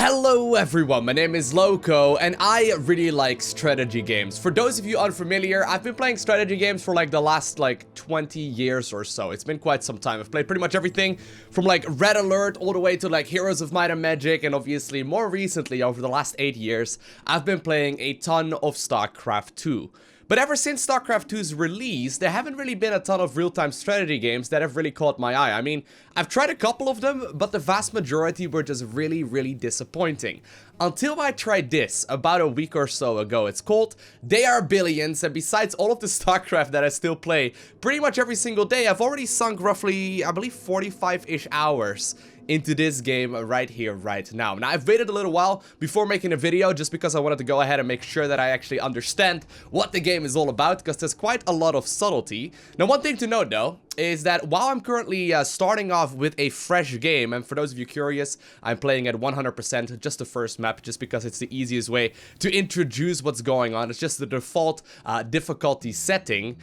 Hello everyone, my name is Loco and I really like strategy games. For those of you unfamiliar, I've been playing strategy games for like the last 20 years or so. It's been quite some time. I've played pretty much everything from like Red Alert all the way to like Heroes of Might and Magic, and obviously more recently over the last 8 years, I've been playing a ton of StarCraft 2. But ever since StarCraft 2's release, there haven't really been a ton of real-time strategy games that have really caught my eye. I mean, I've tried a couple of them, but the vast majority were just really disappointing. Until I tried this about a week or so ago. It's called They Are Billions, and besides all of the StarCraft that I still play pretty much every single day, I've already sunk roughly, I believe, 45-ish hours into this game right here, right now. Now, I've waited a little while before making a video just because I wanted to go ahead and make sure that I actually understand what the game is all about, because there's quite a lot of subtlety. Now, one thing to note though is that while I'm currently starting off with a fresh game, and for those of you curious, I'm playing at 100% just the first map, just because it's the easiest way to introduce what's going on. It's just the default difficulty setting.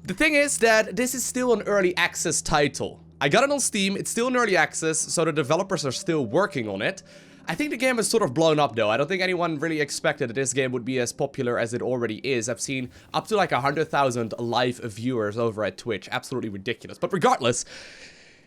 The thing is that this is still an early access title. I got it on Steam, it's still in early access, so the developers are still working on it. I think the game has sort of blown up though. I don't think anyone really expected that this game would be as popular as it already is. I've seen up to like 100,000 live viewers over at Twitch. Absolutely ridiculous. But regardless,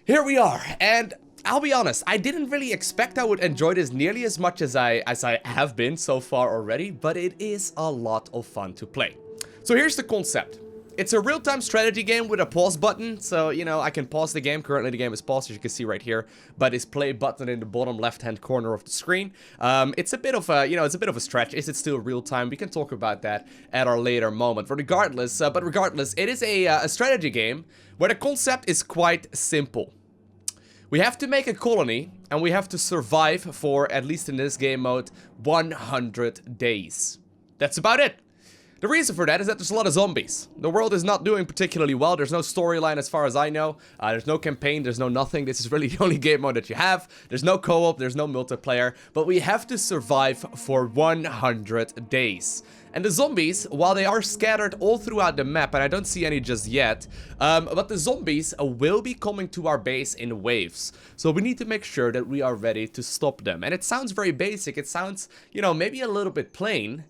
here we are. And I'll be honest, I didn't really expect I would enjoy this nearly as much as I have been so far already, but it is a lot of fun to play. So here's the concept. It's a real-time strategy game with a pause button, so, you know, I can pause the game. Currently, the game is paused, as you can see right here, but it's play button in the bottom left-hand corner of the screen. It's a bit of a, it's a bit of a stretch. Is it still real-time? We can talk about that at our later moment. But regardless, it is a strategy game where the concept is quite simple. We have to make a colony, and we have to survive for, at least in this game mode, 100 days. That's about it. The reason for that is that there's a lot of zombies. The world is not doing particularly well. There's no storyline as far as I know. There's no campaign. There's no nothing. This is really the only game mode that you have. There's no co-op. There's no multiplayer. But we have to survive for 100 days. And the zombies, while they are scattered all throughout the map, and I don't see any just yet, but the zombies will be coming to our base in waves. So we need to make sure that we are ready to stop them. And it sounds very basic. It sounds, maybe a little bit plain.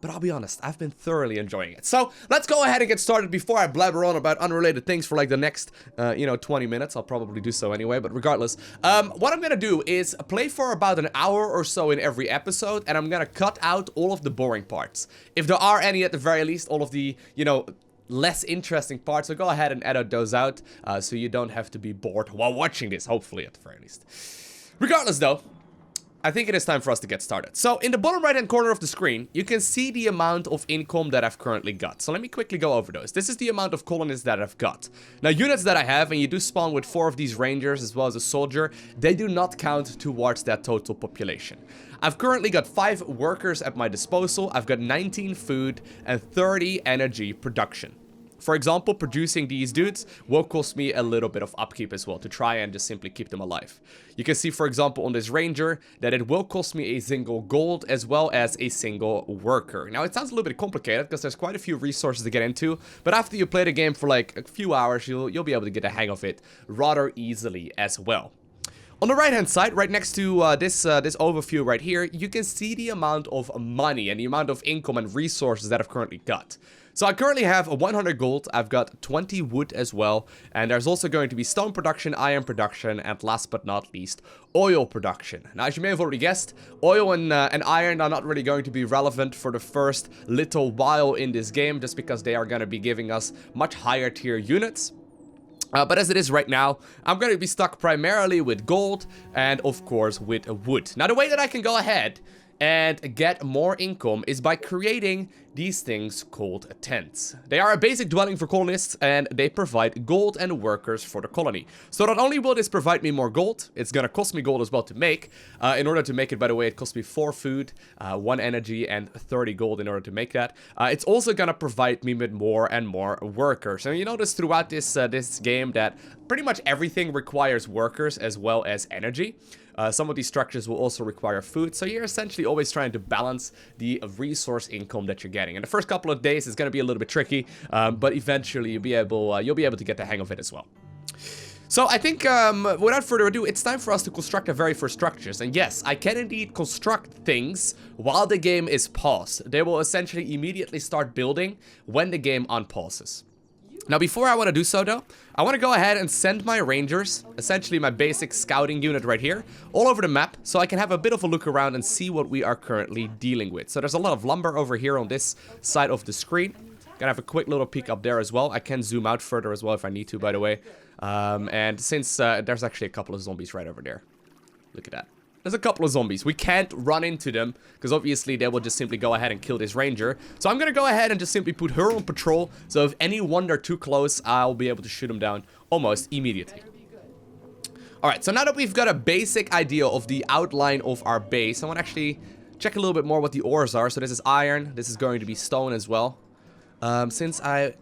But I'll be honest, I've been thoroughly enjoying it. So let's go ahead and get started before I blabber on about unrelated things for like the next, 20 minutes. I'll probably do so anyway, but regardless. What I'm gonna do is play for about an hour or so in every episode, and I'm gonna cut out all of the boring parts. If there are any at the very least, all of the, less interesting parts, so go ahead and edit those out, so you don't have to be bored while watching this, hopefully at the very least. Regardless though, I think it is time for us to get started. So in the bottom right hand corner of the screen, you can see the amount of income that I've currently got. So let me quickly go over those. This is the amount of colonies that I've got. Now, units that I have, and you do spawn with 4 of these rangers as well as a soldier, they do not count towards that total population. I've currently got 5 workers at my disposal. I've got 19 food and 30 energy production. For example, producing these dudes will cost me a little bit of upkeep as well to try and just simply keep them alive. You can see, for example, on this ranger that it will cost me a single gold as well as a single worker. Now, it sounds a little bit complicated because there's quite a few resources to get into, but after you play the game for like a few hours, you'll be able to get a hang of it rather easily as well. On the right hand side, right next to this overview right here, you can see the amount of money and the amount of income and resources that I've currently got. So I currently have 100 gold, I've got 20 wood as well, and there's also going to be stone production, iron production, and last but not least, oil production. Now, as you may have already guessed, oil and iron are not really going to be relevant for the first little while in this game, just because they are going to be giving us much higher tier units. But as it is right now, I'm going to be stuck primarily with gold and, of course, with wood. Now, the way that I can go ahead and get more income is by creating these things called tents. They are a basic dwelling for colonists, and they provide gold and workers for the colony. So not only will this provide me more gold, it's gonna cost me gold as well to make. In order to make it, by the way, it costs me 4 food, 1 energy, and 30 gold in order to make that. It's also gonna provide me with more and more workers. And you notice throughout this game that pretty much everything requires workers as well as energy. Some of these structures will also require food, so you're essentially always trying to balance the resource income that you're getting. And the first couple of days is going to be a little bit tricky, but eventually you'll be able to get the hang of it as well. So I think, without further ado, it's time for us to construct our very first structures. And yes, I can indeed construct things while the game is paused. They will essentially immediately start building when the game unpauses. Now, before I want to do so, though, I want to go ahead and send my rangers, essentially my basic scouting unit right here, all over the map, so I can have a bit of a look around and see what we are currently dealing with. So there's a lot of lumber over here on this side of the screen. Gonna have a quick little peek up there as well. I can zoom out further as well if I need to, by the way. And since there's actually a couple of zombies right over there. Look at that. There's a couple of zombies. We can't run into them, because obviously they will just simply go ahead and kill this ranger. So I'm going to go ahead and just simply put her on patrol. So if any one are too close, I'll be able to shoot them down almost immediately. Alright, so now that we've got a basic idea of the outline of our base, I want to actually check a little bit more what the ores are. So this is iron. This is going to be stone as well. Since I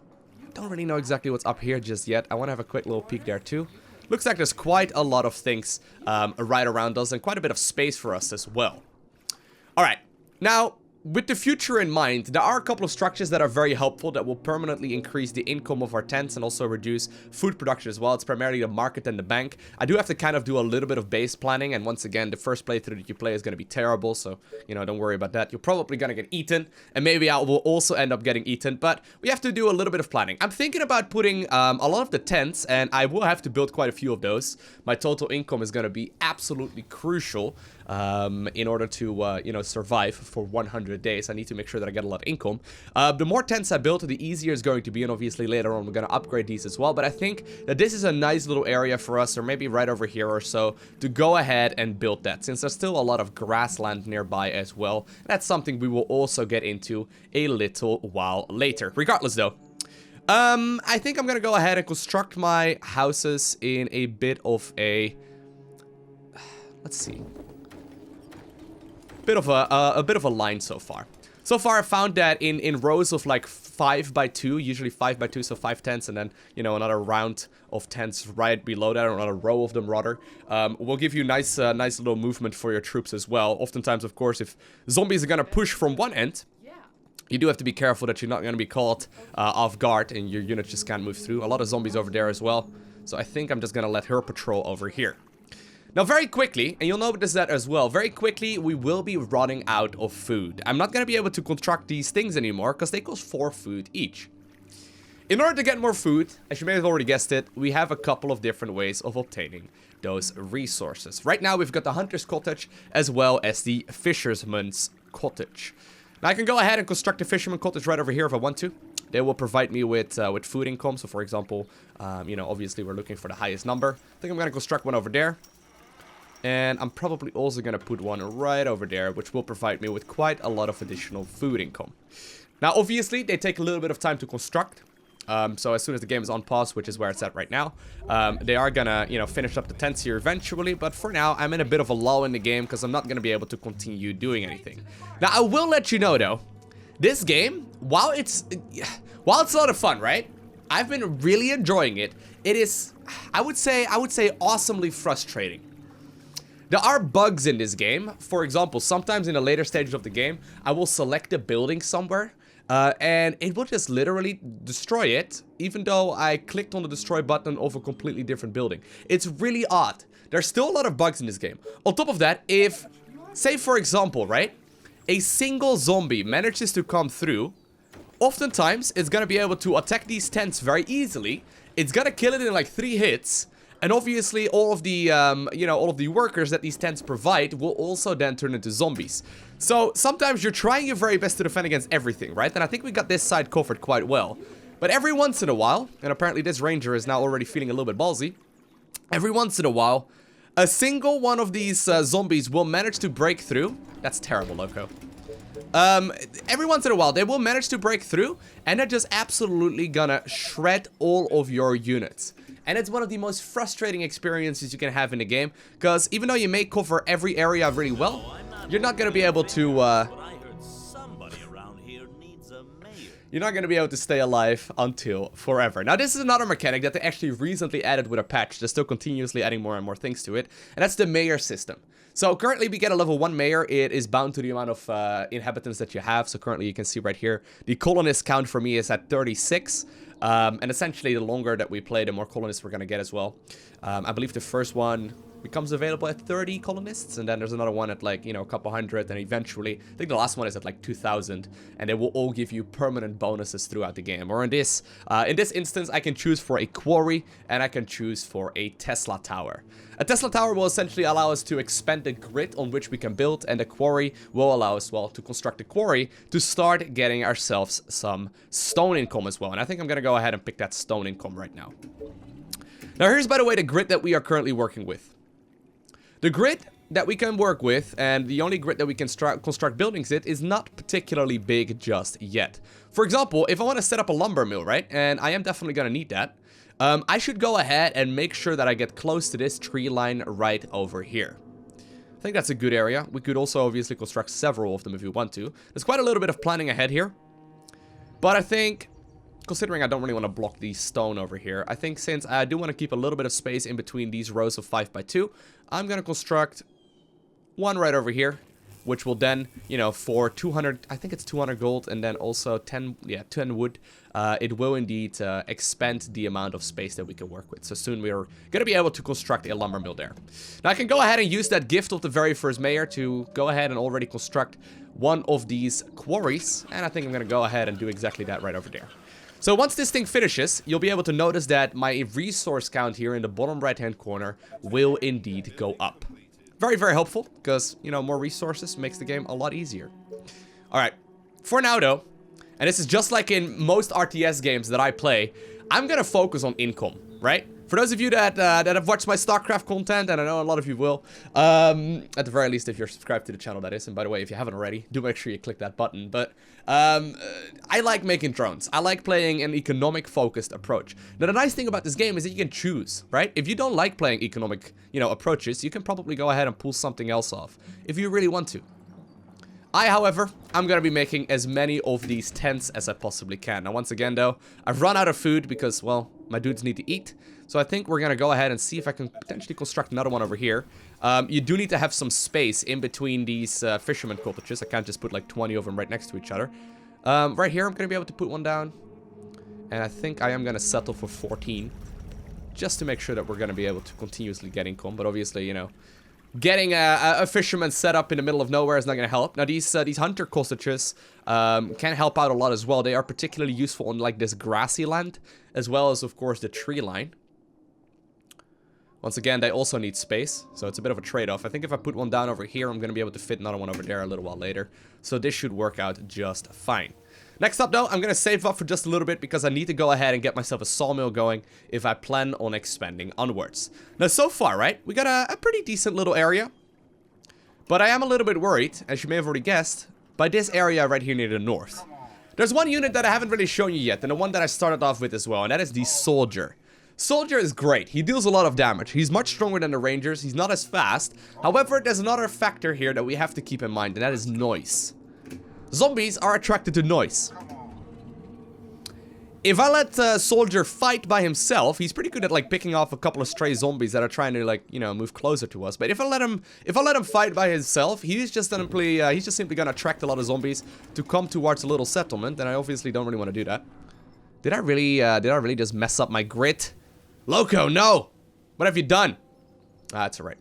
don't really know exactly what's up here just yet, I want to have a quick little peek there too. Looks like there's quite a lot of things right around us and quite a bit of space for us as well. Alright, now, with the future in mind, there are a couple of structures that are very helpful that will permanently increase the income of our tents and also reduce food production as well. It's primarily the market and the bank. I do have to kind of do a little bit of base planning, and once again, the first playthrough that you play is going to be terrible, so, you know, don't worry about that. You're probably going to get eaten, and maybe I will also end up getting eaten, but we have to do a little bit of planning. I'm thinking about putting a lot of the tents, and I will have to build quite a few of those. My total income is going to be absolutely crucial in order to, you know, survive for 100 days. I need to make sure that I get a lot of income. The more tents I build, the easier it's going to be, and obviously later on we're going to upgrade these as well. But I think that this is a nice little area for us, or maybe right over here or so, to go ahead and build that, since there's still a lot of grassland nearby as well. That's something we will also get into a little while later. Regardless though, I think I'm going to go ahead and construct my houses in a bit of a... Let's see. A bit of a line so far. So far, I found that in rows of like 5 by 2, usually 5 by 2, so 5 tents, and then, you know, another round of tents right below that, or another row of them rather, will give you nice little movement for your troops as well. Oftentimes, of course, if zombies are gonna push from one end, you do have to be careful that you're not gonna be caught off guard and your unit just can't move through. A lot of zombies over there as well, so I think I'm just gonna let her patrol over here. Now, very quickly, and you'll notice that as well, very quickly, we will be running out of food. I'm not going to be able to construct these things anymore, because they cost 4 food each. In order to get more food, as you may have already guessed it, we have a couple of different ways of obtaining those resources. Right now, we've got the hunter's cottage, as well as the fisherman's cottage. Now, I can go ahead and construct the fisherman's cottage right over here if I want to. They will provide me with food income. So, for example, you know, obviously, we're looking for the highest number. I think I'm going to construct one over there. And I'm probably also going to put one right over there, which will provide me with quite a lot of additional food income. Now, obviously, they take a little bit of time to construct. So as soon as the game is on pause, which is where it's at right now, they are going to, you know, finish up the tents here eventually. But for now, I'm in a bit of a lull in the game because I'm not going to be able to continue doing anything. Now, I will let you know, though, this game, while it's a lot of fun, right? I've been really enjoying it. It is, I would say awesomely frustrating. There are bugs in this game. For example, sometimes in the later stages of the game, I will select a building somewhere, and it will just literally destroy it, even though I clicked on the destroy button of a completely different building. It's really odd. There's still a lot of bugs in this game. On top of that, if, say for example, right, a single zombie manages to come through, oftentimes it's gonna be able to attack these tents very easily. It's gonna kill it in like 3 hits. And obviously, all of the, you know, all of the workers that these tents provide will also then turn into zombies. So, sometimes you're trying your very best to defend against everything, right? And I think we got this side covered quite well. But every once in a while, and apparently this ranger is now already feeling a little bit ballsy, every once in a while, a single one of these zombies will manage to break through. That's terrible, Loco. Every once in a while, they will manage to break through, and they're just absolutely gonna shred all of your units. And it's one of the most frustrating experiences you can have in the game, because even though you may cover every area really well, you're not going to be able to, you're not going to be able to stay alive until forever. Now, this is another mechanic that they actually recently added with a patch. They're still continuously adding more and more things to it, and that's the mayor system. So currently we get a level 1 mayor. It is bound to the amount of inhabitants that you have. So currently you can see right here, the colonist count for me is at 36. And essentially, the longer that we play, the more colonists we're going to get as well. I believe the first one becomes available at 30 colonists, and then there's another one at like, you know, a couple hundred, and eventually, I think the last one is at like 2,000, and they will all give you permanent bonuses throughout the game. Or in this instance, I can choose for a quarry, and I can choose for a Tesla tower. A Tesla tower will essentially allow us to expand the grid on which we can build, and the quarry will allow us, well, to construct a quarry to start getting ourselves some stone income as well. And I think I'm gonna go ahead and pick that stone income right now. Now here's, by the way, the grid that we are currently working with. The grid that we can work with, and the only grid that we can construct buildings in, is not particularly big just yet. For example, if I want to set up a lumber mill, right, and I am definitely going to need that, I should go ahead and make sure that I get close to this tree line right over here. I think that's a good area. We could also obviously construct several of them if we want to. There's quite a little bit of planning ahead here. But I think, considering I don't really want to block the stone over here, I think since I do want to keep a little bit of space in between these rows of 5x2, I'm going to construct one right over here, which will then, you know, for 200, I think it's 200 gold, and then also 10 wood, it will indeed expand the amount of space that we can work with. So soon we're going to be able to construct a lumber mill there. Now I can go ahead and use that gift of the very first mayor to go ahead and already construct one of these quarries, and I think I'm going to go ahead and do exactly that right over there. So once this thing finishes, you'll be able to notice that my resource count here in the bottom right-hand corner will indeed go up. Very, very helpful, because, you know, more resources makes the game a lot easier. Alright, for now though, and this is just like in most RTS games that I play, I'm gonna focus on income, right? For those of you that have watched my StarCraft content, and I know a lot of you will, at the very least if you're subscribed to the channel, that is, and by the way, if you haven't already, do make sure you click that button, but I like making drones. I like playing an economic-focused approach. Now, the nice thing about this game is that you can choose, right? If you don't like playing economic, you know, approaches, you can probably go ahead and pull something else off, if you really want to. However, I'm gonna be making as many of these tents as I possibly can. Now, once again, though, I've run out of food because, well, my dudes need to eat. So I think we're gonna go ahead and see if I can potentially construct another one over here. You do need to have some space in between these fisherman cottages. I can't just put like 20 of them right next to each other. Right here, I'm gonna be able to put one down. And I think I am gonna settle for 14. Just to make sure that we're gonna be able to continuously get income. But obviously, you know, getting a fisherman set up in the middle of nowhere is not going to help. Now, these hunter cottages can help out a lot as well. They are particularly useful on, like, this grassy land, as well as, of course, the tree line. Once again, they also need space, so it's a bit of a trade-off. I think if I put one down over here, I'm going to be able to fit another one over there a little while later. So this should work out just fine. Next up, though, I'm going to save up for just a little bit because I need to go ahead and get myself a sawmill going if I plan on expanding onwards. Now, so far, right, we got a pretty decent little area. But I am a little bit worried, as you may have already guessed, by this area right here near the north. There's one unit that I haven't really shown you yet, and the one that I started off with as well, and that is the soldier. Soldier is great. He deals a lot of damage. He's much stronger than the rangers. He's not as fast. However, there's another factor here that we have to keep in mind, and that is noise. Zombies are attracted to noise. If I let Soldier fight by himself, he's pretty good at, like, picking off a couple of stray zombies that are trying to, like, you know, move closer to us. But if I let him fight by himself, he's just simply gonna attract a lot of zombies to come towards a little settlement, and I obviously don't really want to do that. Did I really just mess up my grit? Loco, no! What have you done? That's alright.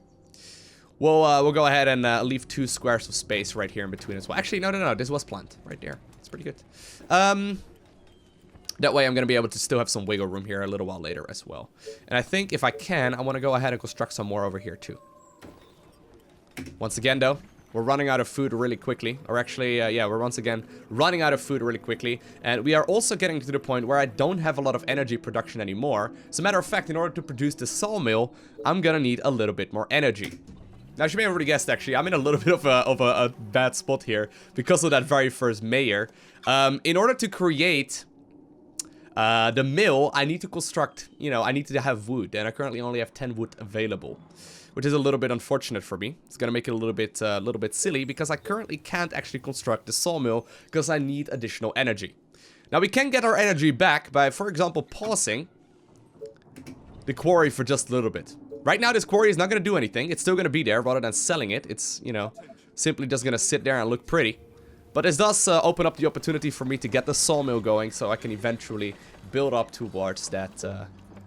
We'll go ahead and leave 2 squares of space right here in between as well. Actually, no. This was planned right there. It's pretty good. That way I'm going to be able to still have some wiggle room here a little while later as well. And I think if I can, I want to go ahead and construct some more over here too. Once again, though, we're running out of food really quickly. Or actually, yeah, we're once again running out of food really quickly. And we are also getting to the point where I don't have a lot of energy production anymore. As a matter of fact, in order to produce the sawmill, I'm going to need a little bit more energy. Now, as you may have already guessed, actually, I'm in a little bit of a bad spot here because of that very first mayor. In order to create the mill, I need to construct, you know, I need to have wood, and I currently only have 10 wood available, which is a little bit unfortunate for me. It's gonna make it a little bit silly because I currently can't actually construct the sawmill because I need additional energy. Now, we can get our energy back by, for example, pausing the quarry for just a little bit. Right now, this quarry is not going to do anything. It's still going to be there rather than selling it. It's, you know, simply just going to sit there and look pretty. But this does open up the opportunity for me to get the sawmill going, so I can eventually build up towards that,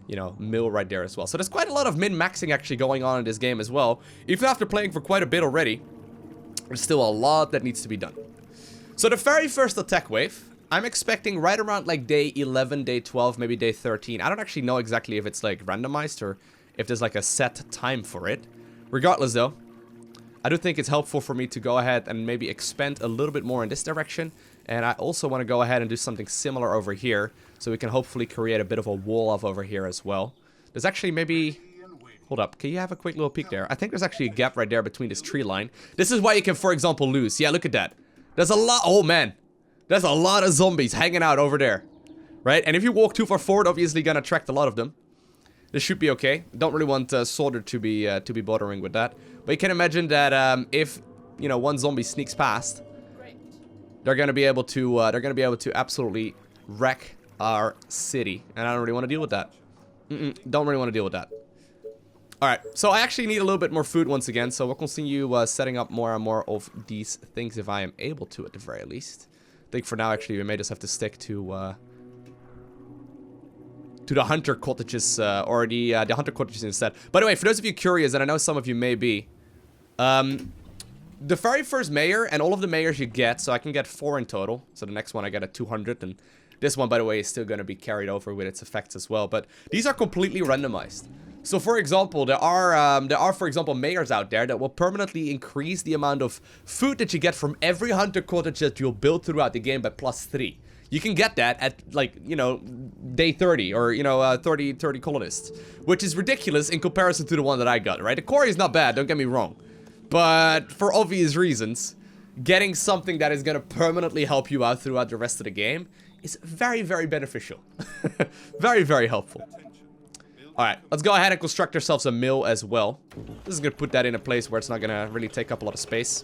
you know, mill right there as well. So there's quite a lot of min-maxing actually going on in this game as well. Even after playing for quite a bit already, there's still a lot that needs to be done. So the very first attack wave, I'm expecting right around like day 11, day 12, maybe day 13. I don't actually know exactly if it's like randomized or if there's like a set time for it. Regardless though, I do think it's helpful for me to go ahead and maybe expand a little bit more in this direction. And I also want to go ahead and do something similar over here, so we can hopefully create a bit of a wall off over here as well. There's actually maybe... Hold up, can you have a quick little peek there? I think there's actually a gap right there between this tree line. This is why you can, for example, lose. Yeah, look at that. There's a lot... Oh, man. There's a lot of zombies hanging out over there. Right? And if you walk too far forward, obviously gonna attract a lot of them. This should be okay. Don't really want Soldier to be bothering with that. But you can imagine that if, you know, one zombie sneaks past... They're gonna be able to absolutely wreck our city, and I don't really want to deal with that. Don't really want to deal with that. All right, so I actually need a little bit more food once again, so we'll continue setting up more and more of these things if I am able to, at the very least. I think for now, actually, we may just have to stick to the hunter cottages or the hunter cottages instead. By the way, for those of you curious, and I know some of you may be, the very first mayor and all of the mayors you get, so I can get 4 in total. So the next one I get at 200, and this one, by the way, is still going to be carried over with its effects as well. But these are completely randomized. So, for example, there are, for example, mayors out there that will permanently increase the amount of food that you get from every hunter cottage that you'll build throughout the game by +3. You can get that at, like, you know, day 30 or, you know, 30 colonists, which is ridiculous in comparison to the one that I got, right? The quarry is not bad, don't get me wrong. But for obvious reasons, getting something that is going to permanently help you out throughout the rest of the game is very, very beneficial. Very, very helpful. Alright, let's go ahead and construct ourselves a mill as well. This is going to put that in a place where it's not going to really take up a lot of space.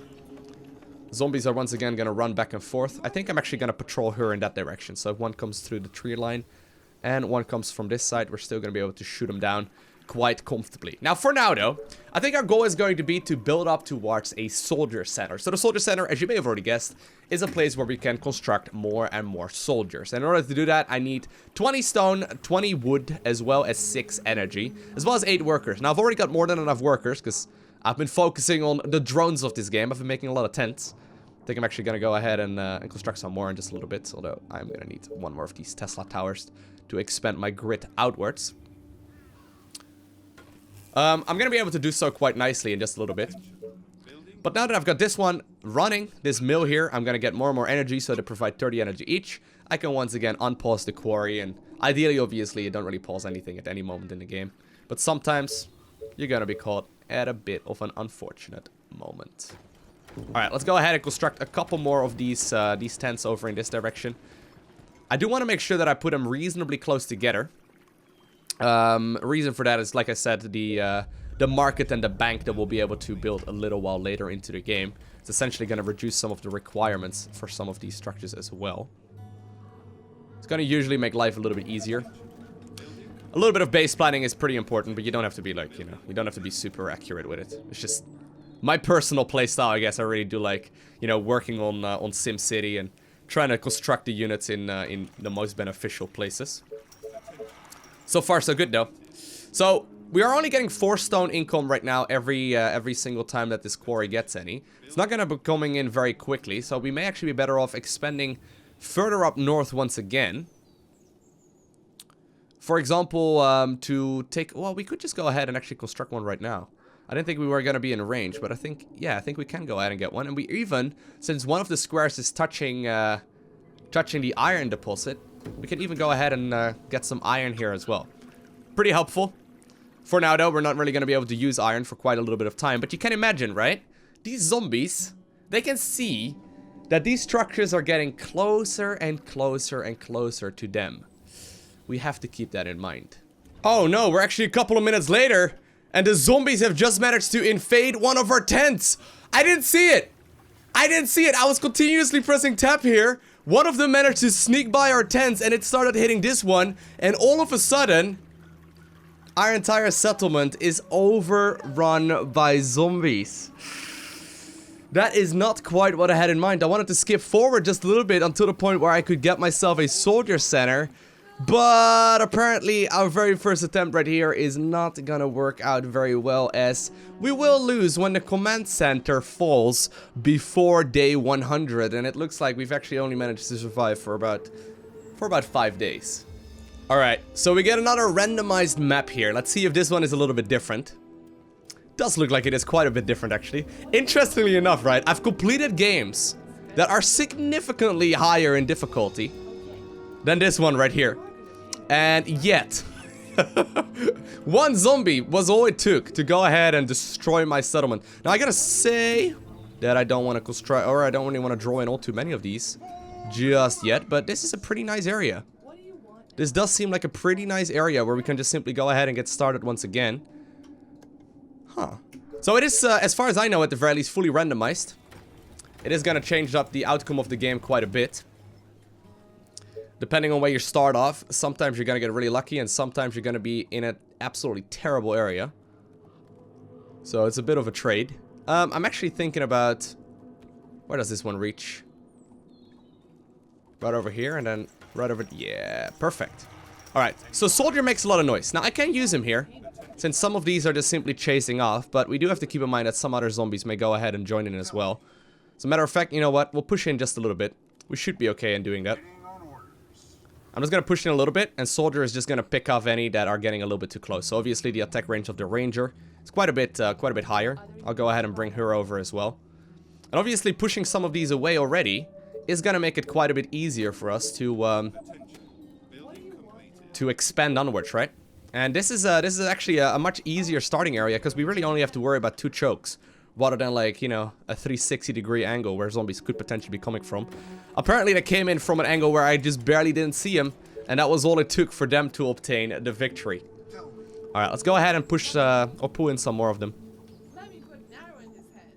Zombies are once again going to run back and forth. I think I'm actually going to patrol her in that direction. So if one comes through the tree line and one comes from this side, we're still going to be able to shoot them down quite comfortably. Now, for now, though, I think our goal is going to be to build up towards a soldier center. So the soldier center, as you may have already guessed, is a place where we can construct more and more soldiers. And in order to do that, I need 20 stone, 20 wood, as well as 6 energy, as well as 8 workers. Now, I've already got more than enough workers, because I've been focusing on the drones of this game. I've been making a lot of tents. I think I'm actually going to go ahead and construct some more in just a little bit, although I'm going to need one more of these Tesla towers to expand my grid outwards. I'm going to be able to do so quite nicely in just a little bit. But now that I've got this one running, this mill here, I'm going to get more and more energy, so to provide 30 energy each, I can once again unpause the quarry, and ideally, obviously, you don't really pause anything at any moment in the game. But sometimes, you're going to be caught at a bit of an unfortunate moment. Alright, let's go ahead and construct a couple more of these tents over in this direction. I do want to make sure that I put them reasonably close together. Reason for that is, like I said, the market and the bank that we'll be able to build a little while later into the game. It's essentially going to reduce some of the requirements for some of these structures as well. It's going to usually make life a little bit easier. A little bit of base planning is pretty important, but you don't have to be like, you know, you don't have to be super accurate with it. It's just my personal playstyle, I guess. I really do like, you know, working on SimCity and trying to construct the units in the most beneficial places. So far, so good, though. So, we are only getting 4 stone income right now every single time that this quarry gets any. It's not going to be coming in very quickly, so we may actually be better off expanding further up north once again. For example, to take... Well, we could just go ahead and actually construct one right now. I didn't think we were going to be in range, but I think... Yeah, I think we can go ahead and get one. And we even, since one of the squares is touching the iron deposit, we can even go ahead and get some iron here as well. Pretty helpful. For now, though, we're not really going to be able to use iron for quite a little bit of time. But you can imagine, right? These zombies, they can see that these structures are getting closer and closer and closer to them. We have to keep that in mind. Oh no, we're actually a couple of minutes later, and the zombies have just managed to invade one of our tents. I didn't see it. I didn't see it. I was continuously pressing tab here. One of them managed to sneak by our tents, and it started hitting this one. And all of a sudden, our entire settlement is overrun by zombies. That is not quite what I had in mind. I wanted to skip forward just a little bit until the point where I could get myself a soldier center. But apparently our very first attempt right here is not gonna work out very well, as we will lose when the command center falls before day 100. And it looks like we've actually only managed to survive for about 5 days. Alright, so we get another randomized map here. Let's see if this one is a little bit different. Does look like it is quite a bit different, actually. Interestingly enough, right, I've completed games that are significantly higher in difficulty than this one right here. And yet, one zombie was all it took to go ahead and destroy my settlement. Now, I gotta say that I don't want to construct, or I don't really want to draw in all too many of these just yet, but this is a pretty nice area. This does seem like a pretty nice area where we can just simply go ahead and get started once again. Huh. So it is, as far as I know, at the very least, fully randomized. It is gonna change up the outcome of the game quite a bit. Depending on where you start off, sometimes you're gonna get really lucky, and sometimes you're gonna be in an absolutely terrible area. So it's a bit of a trade. I'm actually thinking about... Where does this one reach? Right over here, and then right over... Yeah, perfect. Alright, so soldier makes a lot of noise. Now, I can use him here, since some of these are just simply chasing off, but we do have to keep in mind that some other zombies may go ahead and join in as well. As a matter of fact, you know what? We'll push in just a little bit. We should be okay in doing that. I'm just gonna push in a little bit, and soldier is just gonna pick off any that are getting a little bit too close. So obviously the attack range of the ranger is quite a bit higher. I'll go ahead and bring her over as well. And obviously pushing some of these away already is gonna make it quite a bit easier for us to expand onwards, right? And this is actually a much easier starting area, because we really only have to worry about 2 chokes, rather than, like, you know, a 360-degree angle where zombies could potentially be coming from. Apparently they came in from an angle where I just barely didn't see them, and that was all it took for them to obtain the victory. Alright, let's go ahead and push, or pull in some more of them. Let me put an arrow in his head.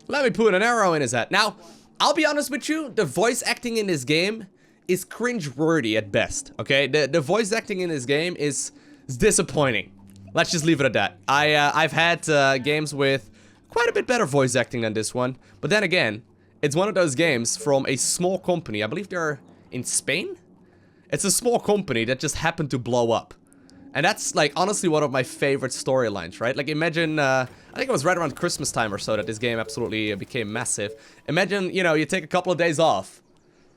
Let me put an arrow in his head. Now, I'll be honest with you, the voice acting in this game is cringe-worthy at best, okay? The voice acting in this game is disappointing. Let's just leave it at that. I've had games with quite a bit better voice acting than this one, but then again, it's one of those games from a small company. I believe they're in Spain? It's a small company that just happened to blow up. And that's, like, honestly one of my favorite storylines, right? Like, imagine, I think it was right around Christmas time or so that this game absolutely became massive. Imagine, you know, you take a couple of days off,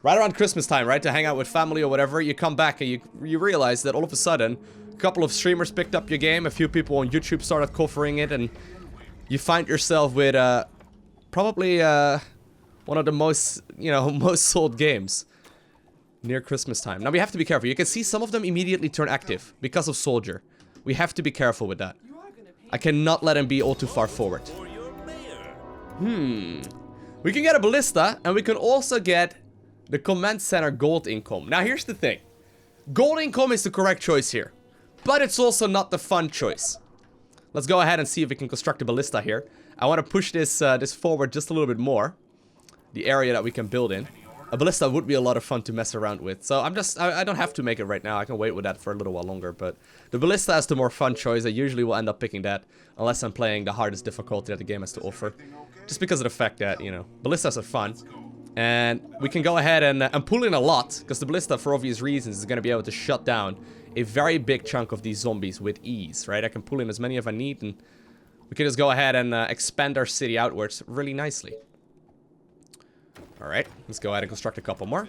right around Christmas time, right, to hang out with family or whatever. You come back and you realize that all of a sudden, a couple of streamers picked up your game, a few people on YouTube started covering it, and you find yourself with, probably, one of the most, you know, most sold games near Christmas time. Now, we have to be careful. You can see some of them immediately turn active because of soldier. We have to be careful with that. I cannot let him be all too far forward. We can get a ballista, and we can also get the command center gold income. Now, here's the thing. Gold income is the correct choice here, but it's also not the fun choice. Let's go ahead and see if we can construct a ballista here. I want to push this this forward just a little bit more. The area that we can build in. A ballista would be a lot of fun to mess around with. So I don't have to make it right now. I can wait with that for a little while longer. But the ballista is the more fun choice. I usually will end up picking that unless I'm playing the hardest difficulty that the game has to offer. Just because of the fact that, you know, ballistas are fun. And we can go ahead and pull in a lot, because the ballista, for obvious reasons, is going to be able to shut down a very big chunk of these zombies with ease, right? I can pull in as many as I need, and we can just go ahead and expand our city outwards really nicely. Alright, let's go ahead and construct a couple more.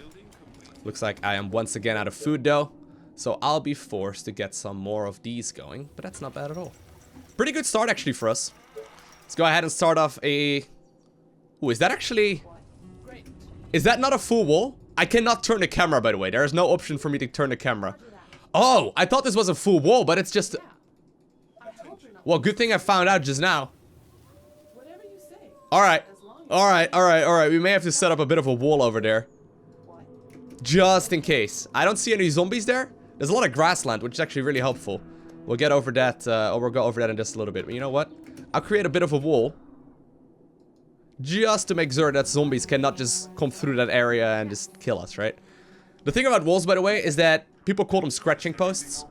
Looks like I am once again out of food, though, so I'll be forced to get some more of these going, but that's not bad at all. Pretty good start, actually, for us. Let's go ahead and start off a... Ooh, is that actually... Is that not a full wall? I cannot turn the camera, by the way. There is no option for me to turn the camera. Oh, I thought this was a full wall, but it's just... Well, good thing I found out just now. Alright. Alright. We may have to set up a bit of a wall over there. Just in case. I don't see any zombies there. There's a lot of grassland, which is actually really helpful. We'll get over that, or we'll go over that in just a little bit. But you know what? I'll create a bit of a wall. Just to make sure that zombies cannot just come through that area and just kill us, right? The thing about walls, by the way, is that people call them scratching posts.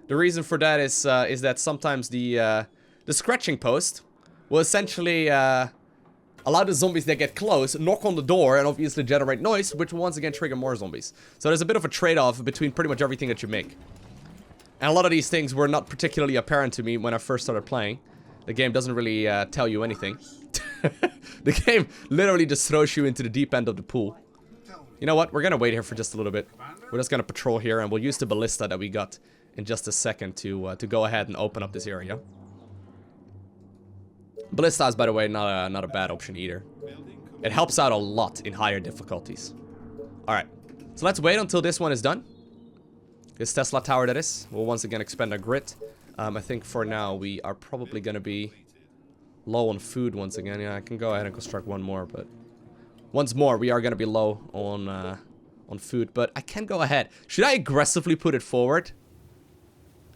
The reason for that is that sometimes the scratching post will essentially allow the zombies that get close, knock on the door, and obviously generate noise, which will once again trigger more zombies. So there's a bit of a trade-off between pretty much everything that you make. And a lot of these things were not particularly apparent to me when I first started playing. The game doesn't really tell you anything. The game literally just throws you into the deep end of the pool. You know what? We're gonna wait here for just a little bit. We're just gonna patrol here, and we'll use the ballista that we got in just a second to go ahead and open up this area. Ballista is, by the way, not a bad option either. It helps out a lot in higher difficulties. Alright, so let's wait until this one is done. This Tesla tower, that is. We'll once again expand our grid. I think for now we are probably gonna be low on food once again. Yeah, I can go ahead and construct one more, but once more we are gonna be low on food. But I can go ahead. Should I aggressively put it forward?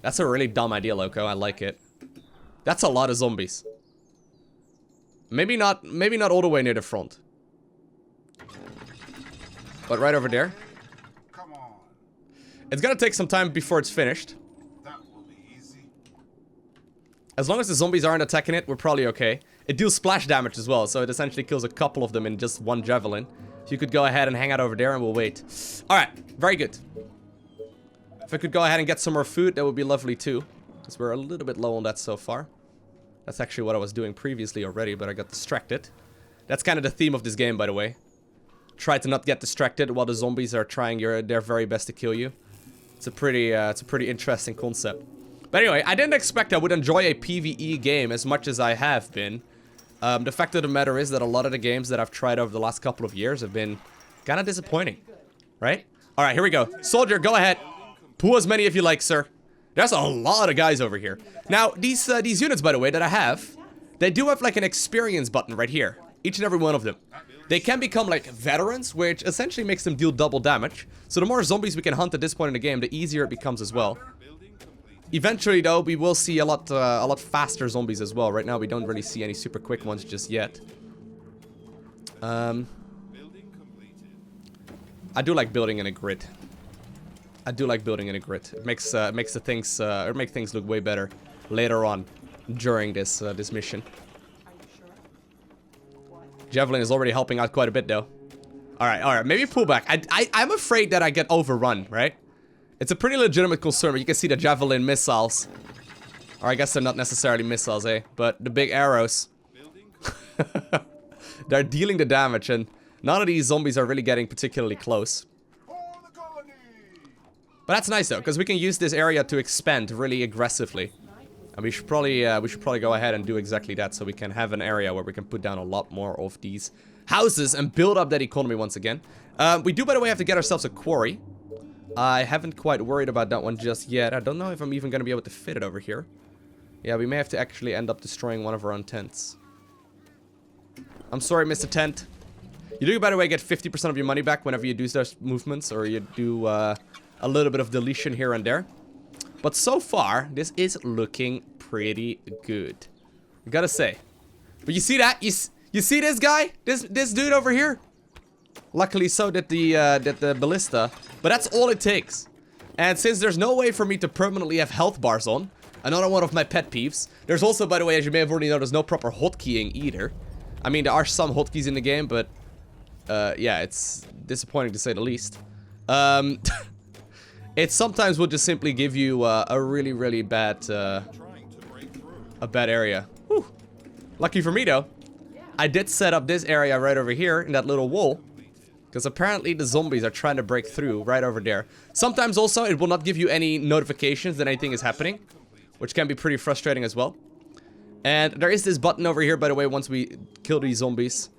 That's a really dumb idea, Loco. I like it. That's a lot of zombies. Maybe not all the way near the front. But right over there. Come on. It's gonna take some time before it's finished. That will be easy. As long as the zombies aren't attacking it, we're probably okay. It deals splash damage as well, so it essentially kills a couple of them in just one javelin. So you could go ahead and hang out over there and we'll wait. Alright, very good. If I could go ahead and get some more food, that would be lovely too. Because we're a little bit low on that so far. That's actually what I was doing previously already, but I got distracted. That's kind of the theme of this game, by the way. Try to not get distracted while the zombies are trying their very best to kill you. It's a pretty interesting concept. But anyway, I didn't expect I would enjoy a PvE game as much as I have been. The fact of the matter is that a lot of the games that I've tried over the last couple of years have been kind of disappointing. Right? Alright, here we go. Soldier, go ahead. Pull as many as you like, sir. There's a lot of guys over here. Now, these units, by the way, that I have, they do have like an experience button right here. Each and every one of them. They can become like veterans, which essentially makes them deal double damage. So the more zombies we can hunt at this point in the game, the easier it becomes as well. Eventually, though, we will see a lot faster zombies as well. Right now, we don't really see any super quick ones just yet. I do like building in a grid. It makes things look way better later on during this mission. Javelin is already helping out quite a bit though. Alright, maybe pull back. I'm afraid that I get overrun, right? It's a pretty legitimate concern, but you can see the Javelin missiles. Or I guess they're not necessarily missiles, eh? But the big arrows. They're dealing the damage, and none of these zombies are really getting particularly close. But that's nice though, because we can use this area to expand really aggressively. And we should probably go ahead and do exactly that, so we can have an area where we can put down a lot more of these houses and build up that economy once again. We do, by the way, have to get ourselves a quarry. I haven't quite worried about that one just yet. I don't know if I'm even going to be able to fit it over here. Yeah, we may have to actually end up destroying one of our own tents. I'm sorry, Mr. Tent. You do, by the way, get 50% of your money back whenever you do those movements, or you do a little bit of deletion here and there. But so far, this is looking pretty good. I gotta say. But you see that? You see this guy? This dude over here? Luckily so did the ballista. But that's all it takes. And since there's no way for me to permanently have health bars on, another one of my pet peeves. There's also, by the way, as you may have already noticed, no proper hotkeying either. I mean, there are some hotkeys in the game, but yeah, it's disappointing to say the least. It sometimes will just simply give you a really bad area. Whew. Lucky for me though, I did set up this area right over here in that little wall, because apparently the zombies are trying to break through right over there. Sometimes also it will not give you any notifications that anything is happening, which can be pretty frustrating as well. And there is this button over here, by the way, once we kill these zombies,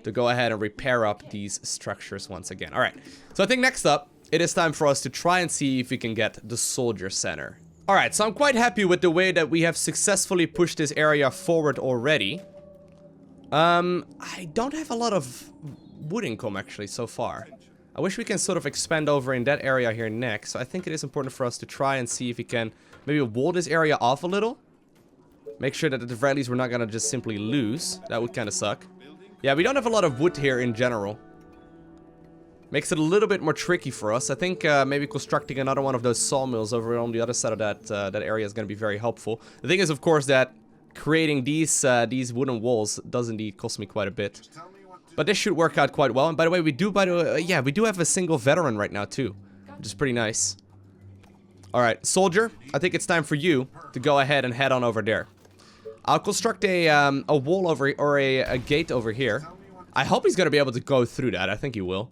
to go ahead and repair up these structures once again. Alright, so I think next up, it is time for us to try and see if we can get the soldier center. Alright, so I'm quite happy with the way that we have successfully pushed this area forward already. I don't have a lot of wood income actually so far. I wish we can sort of expand over in that area here next. So I think it is important for us to try and see if we can maybe wall this area off a little. Make sure that at the very least we're not gonna just simply lose. That would kind of suck. Yeah, we don't have a lot of wood here in general. Makes it a little bit more tricky for us. I think maybe constructing another one of those sawmills over on the other side of that area is going to be very helpful. The thing is, of course, that creating these wooden walls does indeed cost me quite a bit. Tell me what to But this should work out quite well. And by the way, we do we do have a single veteran right now too, which is pretty nice. All right, soldier, I think it's time for you to go ahead and head on over there. I'll construct a wall over, or a gate over here. I hope he's gonna be able to go through that. I think he will.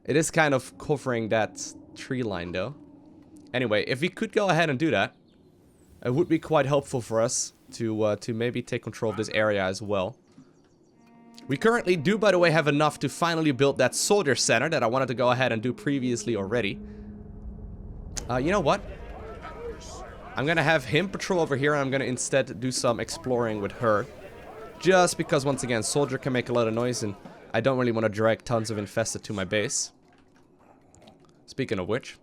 It is kind of covering that tree line though. Anyway, if we could go ahead and do that, it would be quite helpful for us to maybe take control of this area as well. We currently do, by the way, have enough to finally build that soldier center that I wanted to go ahead and do previously already. You know what? I'm gonna have him patrol over here, and I'm gonna instead do some exploring with her. Just because, once again, soldier can make a lot of noise, and I don't really want to drag tons of infested to my base. Speaking of which,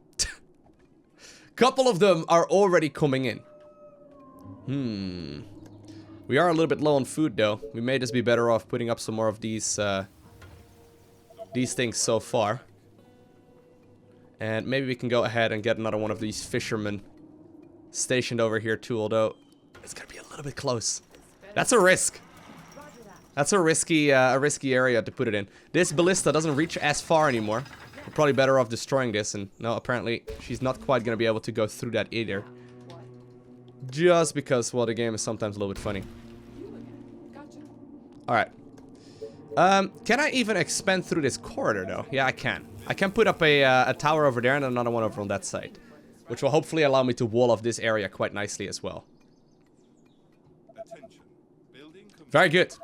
couple of them are already coming in. We are a little bit low on food, though. We may just be better off putting up some more of these things so far. And maybe we can go ahead and get another one of these fishermen stationed over here too, although it's gonna be a little bit close. That's a risk. That's a risky area to put it in. This ballista doesn't reach as far anymore. We're probably better off destroying this, and no, apparently she's not quite gonna be able to go through that either. Just because, well, the game is sometimes a little bit funny. Alright. Can I even expand through this corridor, though? Yeah, I can. I can put up a tower over there and another one over on that side, which will hopefully allow me to wall off this area quite nicely as well. Very good.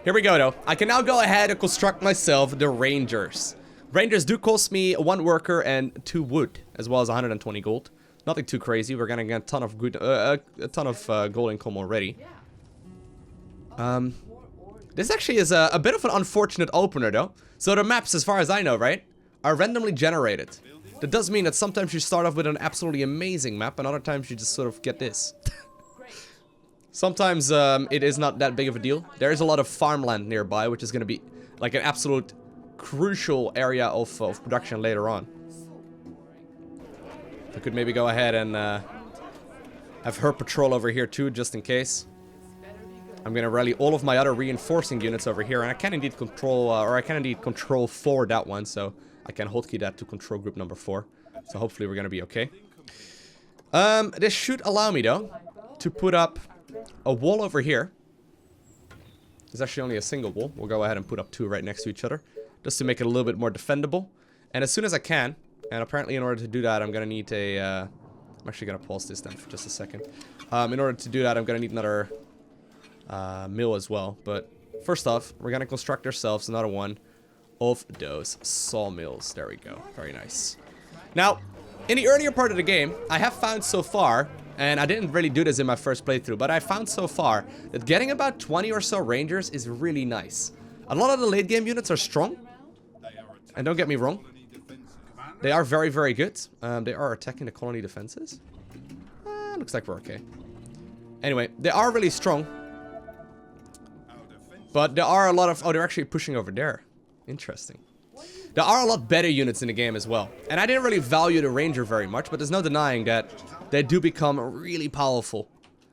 Here we go, though. I can now go ahead and construct myself the Rangers. Rangers do cost me 1 worker and 2 wood, as well as 120 gold. Nothing too crazy. We're gonna get a ton of good, gold income already. This actually is a bit of an unfortunate opener, though. So the maps, as far as I know, right, are randomly generated. That does mean that sometimes you start off with an absolutely amazing map, and other times you just sort of get this. Sometimes it is not that big of a deal. There is a lot of farmland nearby, which is going to be like an absolute crucial area of production later on. I could maybe go ahead and have her patrol over here too, just in case. I'm gonna rally all of my other reinforcing units over here, and I can indeed control 4 that one, so I can hotkey that to control group number 4. So hopefully we're gonna be okay. This should allow me, though, to put up a wall over here. There's actually only a single wall. We'll go ahead and put up 2 right next to each other, just to make it a little bit more defendable. And as soon as I can, and apparently in order to do that, I'm gonna need a... I'm actually gonna pause this then for just a second. In order to do that, I'm gonna need another mill as well. But first off, we're gonna construct ourselves another one of those sawmills. There we go. Very nice. Now, in the earlier part of the game, I have found so far, and I didn't really do this in my first playthrough, but I found so far that getting about 20 or so rangers is really nice. A lot of the late game units are strong, and don't get me wrong, they are very, very good. They are attacking the colony defenses. Looks like we're okay. Anyway, they are really strong, but there are a lot of... Oh, they're actually pushing over there. Interesting. There are a lot better units in the game as well. And I didn't really value the Ranger very much, but there's no denying that they do become really powerful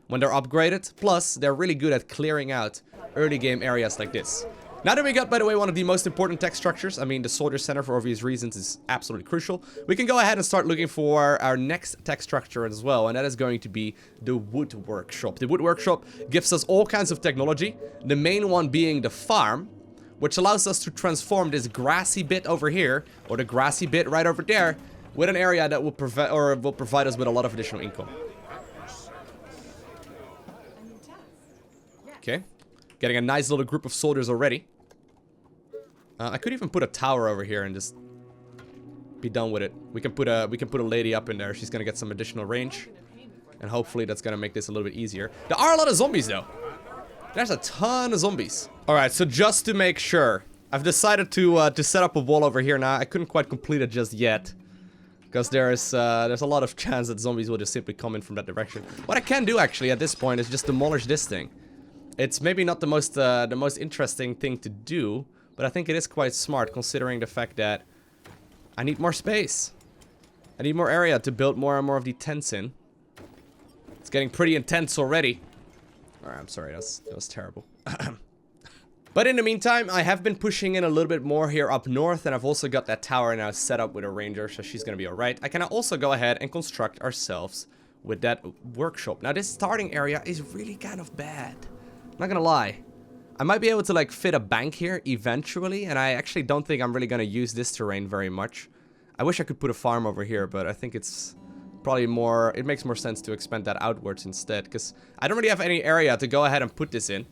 when they're upgraded. Plus, they're really good at clearing out early game areas like this. Now that we got, by the way, one of the most important tech structures, I mean, the Soldier Center for obvious reasons is absolutely crucial, we can go ahead and start looking for our next tech structure as well, and that is going to be the Wood Workshop. The Wood Workshop gives us all kinds of technology, the main one being the farm, which allows us to transform this grassy bit over here, or the grassy bit right over there, with an area that will provide us with a lot of additional income. Okay. Getting a nice little group of soldiers already. I could even put a tower over here and just be done with it. We can put a lady up in there. She's gonna get some additional range, and hopefully that's gonna make this a little bit easier. There are a lot of zombies though. There's a ton of zombies. All right, so just to make sure, I've decided to set up a wall over here now. I couldn't quite complete it just yet, because there's a lot of chance that zombies will just simply come in from that direction. What I can do actually at this point is just demolish this thing. It's maybe not the most interesting thing to do, but I think it is quite smart considering the fact that I need more space. I need more area to build more and more of the tents in. It's getting pretty intense already. Alright, I'm sorry, that was terrible. But in the meantime, I have been pushing in a little bit more here up north, and I've also got that tower now set up with a ranger, so she's gonna be alright. I can also go ahead and construct ourselves with that workshop. Now, this starting area is really kind of bad. Not gonna lie. I might be able to, like, fit a bank here eventually, and I actually don't think I'm really gonna use this terrain very much. I wish I could put a farm over here, but I think it's probably more... It makes more sense to expand that outwards instead, because I don't really have any area to go ahead and put this in.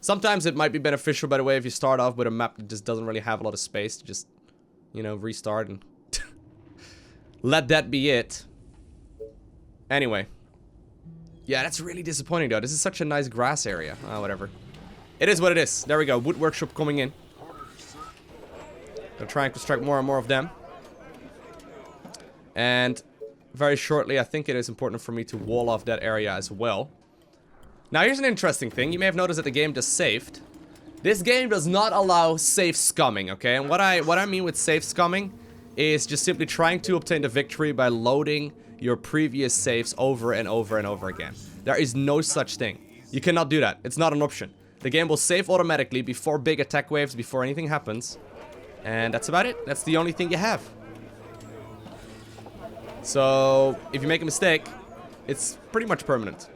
Sometimes it might be beneficial, by the way, if you start off with a map that just doesn't really have a lot of space to just, you know, restart and let that be it. Anyway. Yeah, that's really disappointing, though. This is such a nice grass area. Oh, whatever. It is what it is. There we go. Wood workshop coming in. Gonna try and construct more and more of them. And very shortly, I think it is important for me to wall off that area as well. Now, here's an interesting thing. You may have noticed that the game just saved. This game does not allow safe scumming, okay? And what I mean with safe scumming is just simply trying to obtain the victory by loading your previous saves over and over and over again. There is no such thing. You cannot do that. It's not an option. The game will save automatically before big attack waves, before anything happens. And that's about it. That's the only thing you have. So, if you make a mistake, it's pretty much permanent.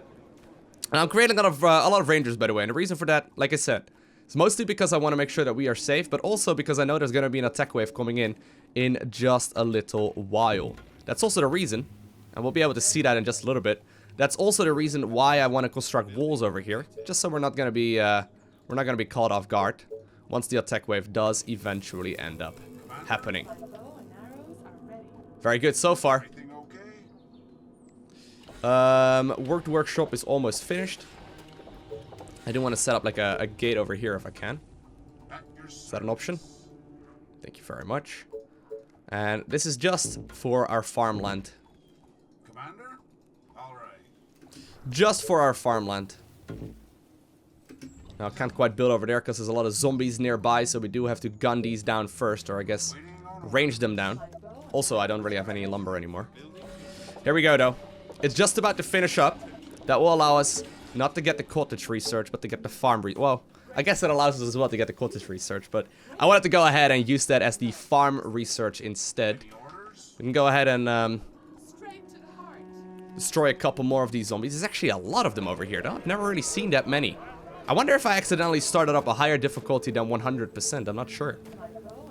And I'm creating a lot of rangers, by the way, and the reason for that, like I said, is mostly because I want to make sure that we are safe, but also because I know there's going to be an attack wave coming in just a little while. That's also the reason, and we'll be able to see that in just a little bit. That's also the reason why I want to construct walls over here, just so we're not going to be caught off guard once the attack wave does eventually end up happening. Very good so far. Workshop is almost finished. I do want to set up like a gate over here if I can. Is that an option? Thank you very much. And this is just for our farmland. Commander? All right. Just for our farmland. Now, I can't quite build over there because there's a lot of zombies nearby, so we do have to gun these down first, or I guess range them down. Also, I don't really have any lumber anymore. Here we go, though. It's just about to finish up. That will allow us not to get the cottage research, but to get the farm well, I guess it allows us as well to get the cottage research, but I wanted to go ahead and use that as the farm research instead. We can go ahead and destroy a couple more of these zombies. There's actually a lot of them over here, though. I've never really seen that many. I wonder if I accidentally started up a higher difficulty than 100%. I'm not sure.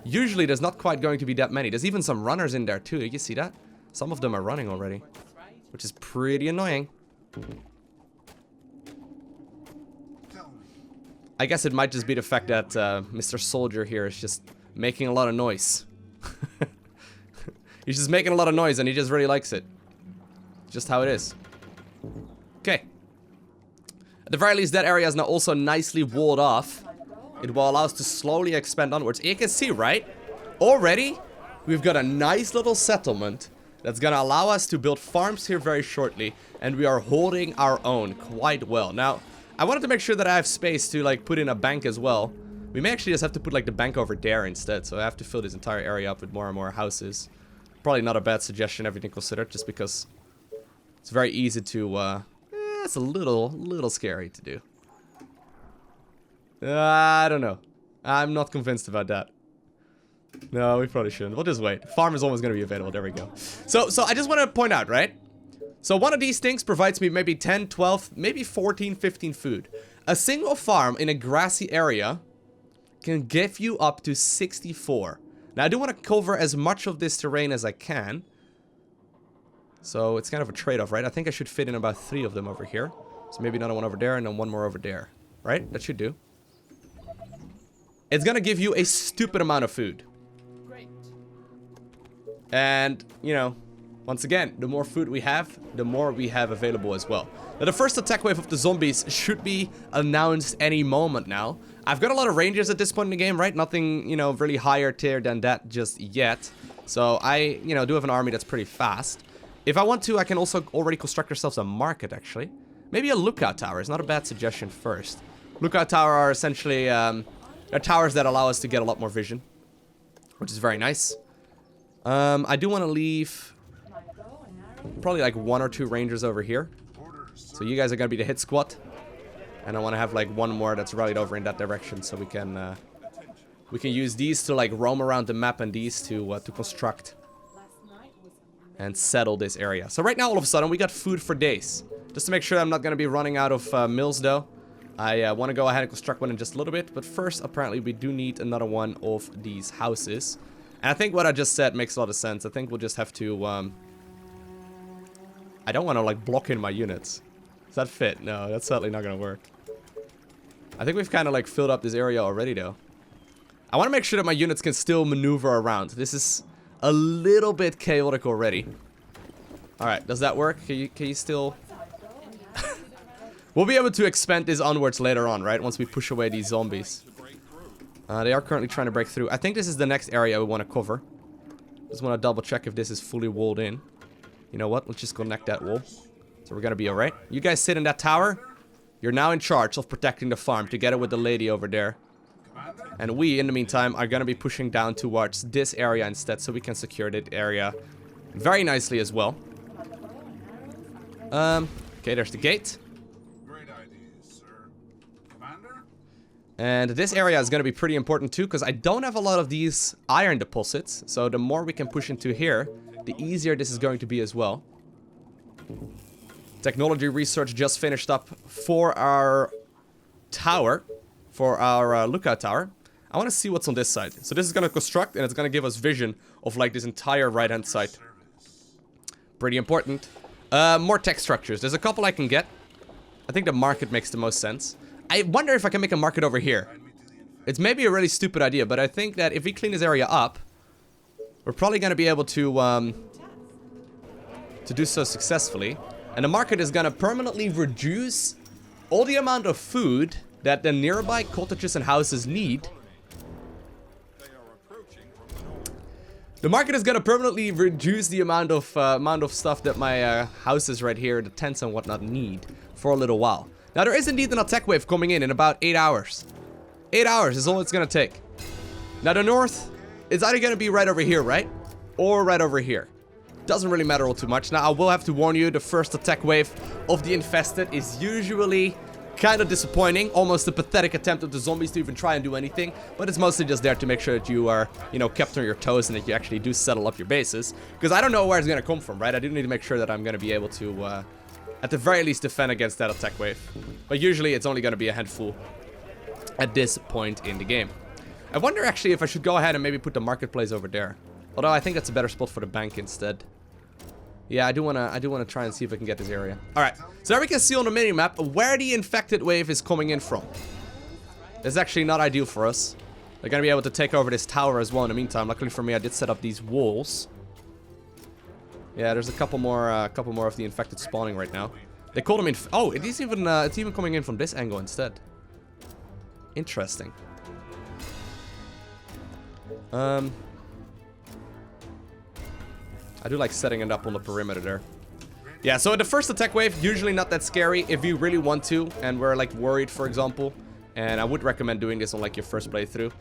Usually there's not quite going to be that many. There's even some runners in there too. You see that? Some of them are running already, which is pretty annoying. I guess it might just be the fact that Mr. Soldier here is just making a lot of noise. He's just making a lot of noise and he just really likes it. Just how it is. Okay. At the very least, that area is now also nicely walled off. It will allow us to slowly expand onwards. You can see, right? Already, we've got a nice little settlement that's gonna allow us to build farms here very shortly. And we are holding our own quite well. Now, I wanted to make sure that I have space to, like, put in a bank as well. We may actually just have to put, like, the bank over there instead. So I have to fill this entire area up with more and more houses. Probably not a bad suggestion, everything considered, just because it's very easy to, it's a little scary to do. I don't know. I'm not convinced about that. No, we probably shouldn't. We'll just wait. Farm is almost going to be available. There we go. So I just want to point out, right? So one of these things provides me maybe 10, 12, maybe 14, 15 food. A single farm in a grassy area can give you up to 64. Now, I do want to cover as much of this terrain as I can. So it's kind of a trade-off, right? I think I should fit in about 3 of them over here. So maybe another one over there and then one more over there. Right? That should do. It's gonna give you a stupid amount of food. Great. And, you know, once again, the more food we have, the more we have available as well. Now, the first attack wave of the zombies should be announced any moment now. I've got a lot of rangers at this point in the game, right? Nothing, you know, really higher tier than that just yet. So I, you know, do have an army that's pretty fast. If I want to, I can also already construct ourselves a market, actually. Maybe a lookout tower is not a bad suggestion first. Lookout tower are essentially, they're towers that allow us to get a lot more vision, which is very nice. I do want to leave probably like 1 or 2 rangers over here. So you guys are going to be the hit squad. And I want to have like one more that's rallied over in that direction, so we can use these to like roam around the map and these to construct and settle this area. So right now, all of a sudden, we got food for days. Just to make sure I'm not going to be running out of mills, though. I want to go ahead and construct one in just a little bit. But first, apparently, we do need another one of these houses. And I think what I just said makes a lot of sense. I think we'll just have to... I don't want to, like, block in my units. Does that fit? No, that's certainly not going to work. I think we've kind of, like, filled up this area already, though. I want to make sure that my units can still maneuver around. This is a little bit chaotic already. Alright, does that work? Can you still... We'll be able to expand this onwards later on, right? Once we push away these zombies. They are currently trying to break through. I think this is the next area we want to cover. Just want to double check if this is fully walled in. You know what? Let's just connect that wall. So we're going to be alright. You guys sit in that tower. You're now in charge of protecting the farm together with the lady over there. And we, in the meantime, are going to be pushing down towards this area instead, so we can secure that area very nicely as well. Okay, there's the gate. Great ideas, sir. Commander? And this area is going to be pretty important too, because I don't have a lot of these iron deposits. So the more we can push into here, the easier this is going to be as well. Technology research just finished up for our tower, for our lookout tower. I want to see what's on this side. So this is going to construct, and it's going to give us vision of like this entire right-hand side. Pretty important. More tech structures. There's a couple I can get. I think the market makes the most sense. I wonder if I can make a market over here. It's maybe a really stupid idea, but I think that if we clean this area up, we're probably going to be able to do so successfully. And the market is going to permanently reduce all the amount of food that the nearby cottages and houses need. The market is going to permanently reduce the amount of stuff that my houses right here, the tents and whatnot, need for a little while. Now, there is indeed an attack wave coming in about 8 hours. 8 hours is all it's going to take. Now, the north is either going to be right over here, right? Or right over here. Doesn't really matter all too much. Now, I will have to warn you, the first attack wave of the infested is usually kind of disappointing. Almost a pathetic attempt of the zombies to even try and do anything. But it's mostly just there to make sure that you are, you know, kept on your toes and that you actually do settle up your bases. Because I don't know where it's going to come from, right? I do need to make sure that I'm going to be able to, at the very least, defend against that attack wave. But usually it's only going to be a handful at this point in the game. I wonder actually if I should go ahead and maybe put the marketplace over there. Although I think that's a better spot for the bank instead. Yeah, I do wanna try and see if I can get this area. Alright, so now we can see on the mini-map where the infected wave is coming in from. It's actually not ideal for us. They're gonna be able to take over this tower as well in the meantime. Luckily for me, I did set up these walls. Yeah, there's a couple more of the infected spawning right now. They called them in. Oh, it's even coming in from this angle instead. Interesting. I do like setting it up on the perimeter there. Yeah, so the first attack wave, usually not that scary if you really want to, and we're like worried, for example. And I would recommend doing this on like your first playthrough.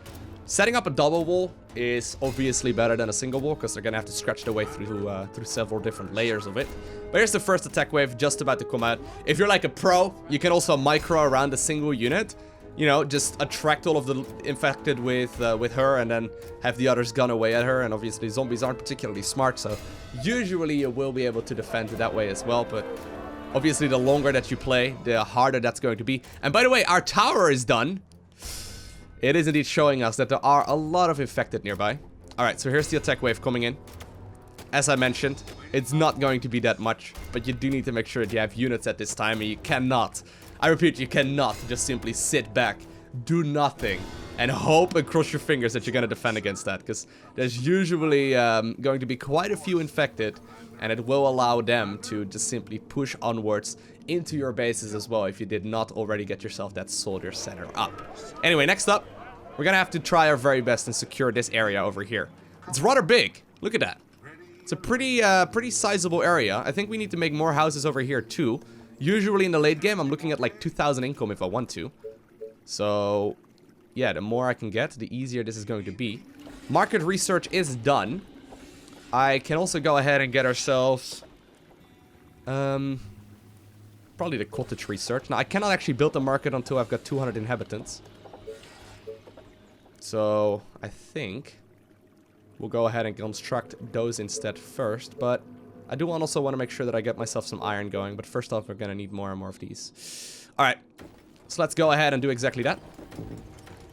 Setting up a double wall is obviously better than a single wall, because they're gonna have to stretch their way through several different layers of it. But here's the first attack wave just about to come out. If you're like a pro, you can also micro around a single unit. You know, just attract all of the infected with her and then have the others gun away at her. And obviously zombies aren't particularly smart, so usually you will be able to defend that way as well. But obviously the longer that you play, the harder that's going to be. And by the way, our tower is done. It is indeed showing us that there are a lot of infected nearby. Alright, so here's the attack wave coming in. As I mentioned, it's not going to be that much, but you do need to make sure that you have units at this time, and you cannot... I repeat, you cannot just simply sit back, do nothing, and hope and cross your fingers that you're going to defend against that. Because there's usually going to be quite a few infected, and it will allow them to just simply push onwards into your bases as well if you did not already get yourself that soldier center up. Anyway, next up, we're going to have to try our very best and secure this area over here. It's rather big. Look at that. It's a pretty sizable area. I think we need to make more houses over here too. Usually in the late game, I'm looking at like 2,000 income if I want to. So, yeah, the more I can get, the easier this is going to be. Market research is done. I can also go ahead and get ourselves... probably the cottage research. Now, I cannot actually build the market until I've got 200 inhabitants. So, I think we'll go ahead and construct those instead first. But I do also want to make sure that I get myself some iron going. But first off, we're going to need more and more of these. Alright, so let's go ahead and do exactly that.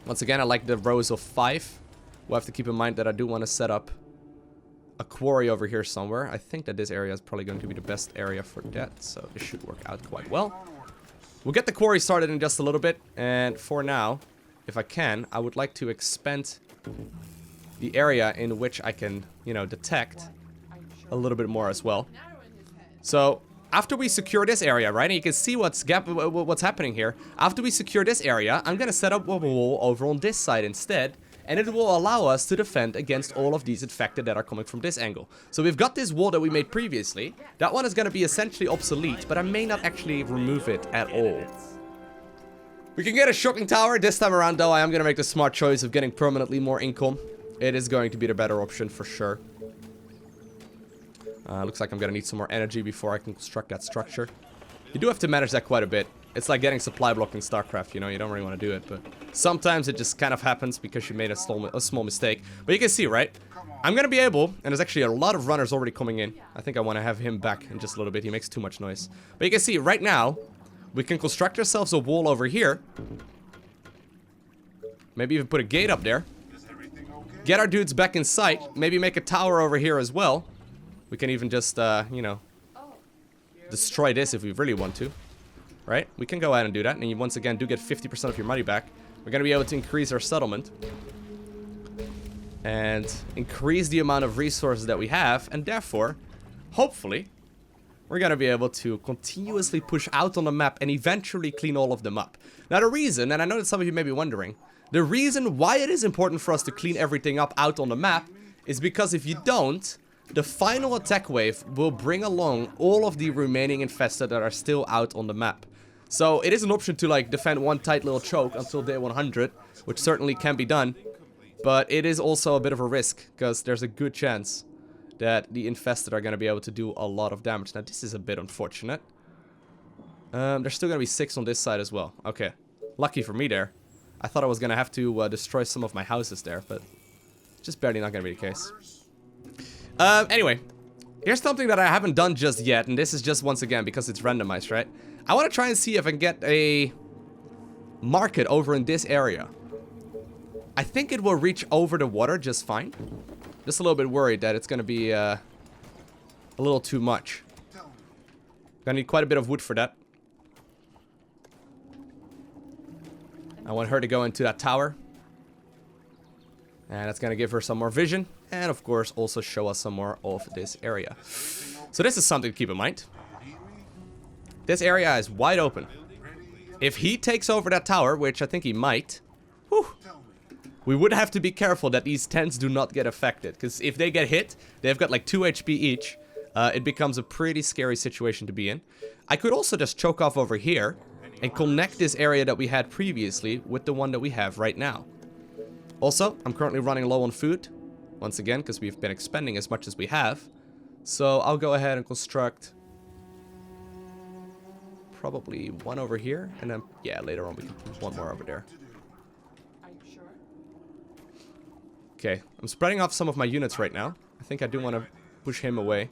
Once again, I like the rows of 5. We'll have to keep in mind that I do want to set up a quarry over here somewhere. I think that this area is probably going to be the best area for that. So this should work out quite well. We'll get the quarry started in just a little bit. And for now, if I can, I would like to expand the area in which I can, you know, detect a little bit more as well. So after we secure this area, right, and you can see what's happening here. After we secure this area, I'm going to set up a wall over on this side instead. And it will allow us to defend against all of these infected that are coming from this angle. So we've got this wall that we made previously. That one is going to be essentially obsolete, but I may not actually remove it at all. We can get a shocking tower. This time around, though, I am going to make the smart choice of getting permanently more income. It is going to be the better option for sure. Looks like I'm going to need some more energy before I can construct that structure. You do have to manage that quite a bit. It's like getting supply block in StarCraft, you know, you don't really want to do it, but sometimes it just kind of happens because you made a small mistake. But you can see, right? I'm going to be able, and there's actually a lot of runners already coming in. I think I want to have him back in just a little bit. He makes too much noise. But you can see, right now, we can construct ourselves a wall over here. Maybe even put a gate up there. Get our dudes back in sight. Maybe make a tower over here as well. We can even just, you know, destroy this if we really want to. Right? We can go ahead and do that. And you once again do get 50% of your money back. We're going to be able to increase our settlement. And increase the amount of resources that we have. And therefore, hopefully, we're going to be able to continuously push out on the map and eventually clean all of them up. Now the reason, and I know that some of you may be wondering, the reason why it is important for us to clean everything up out on the map is because if you don't, the final attack wave will bring along all of the remaining infested that are still out on the map. So it is an option to like defend one tight little choke until day 100, which certainly can be done. But it is also a bit of a risk, because there's a good chance that the infested are going to be able to do a lot of damage. Now this is a bit unfortunate. There's still going to be 6 on this side as well. Okay, lucky for me there. I thought I was going to have to destroy some of my houses there, but just barely not going to be the case. Anyway, here's something that I haven't done just yet, and this is just once again because it's randomized, right? I want to try and see if I can get a market over in this area. I think it will reach over the water just fine. Just a little bit worried that it's going to be a little too much. Gonna need quite a bit of wood for that. I want her to go into that tower. And that's going to give her some more vision. And of course also show us some more of this area. So this is something to keep in mind. This area is wide open. If he takes over that tower, which I think he might, whew, we would have to be careful that these tents do not get affected. Because if they get hit, they've got like 2 HP each. It becomes a pretty scary situation to be in. I could also just choke off over here and connect this area that we had previously with the one that we have right now. Also, I'm currently running low on food. Once again, because we've been expending as much as we have. So I'll go ahead and construct probably one over here. And then, yeah, later on we can put one more over there. Okay, I'm spreading off some of my units right now. I think I do want to push him away.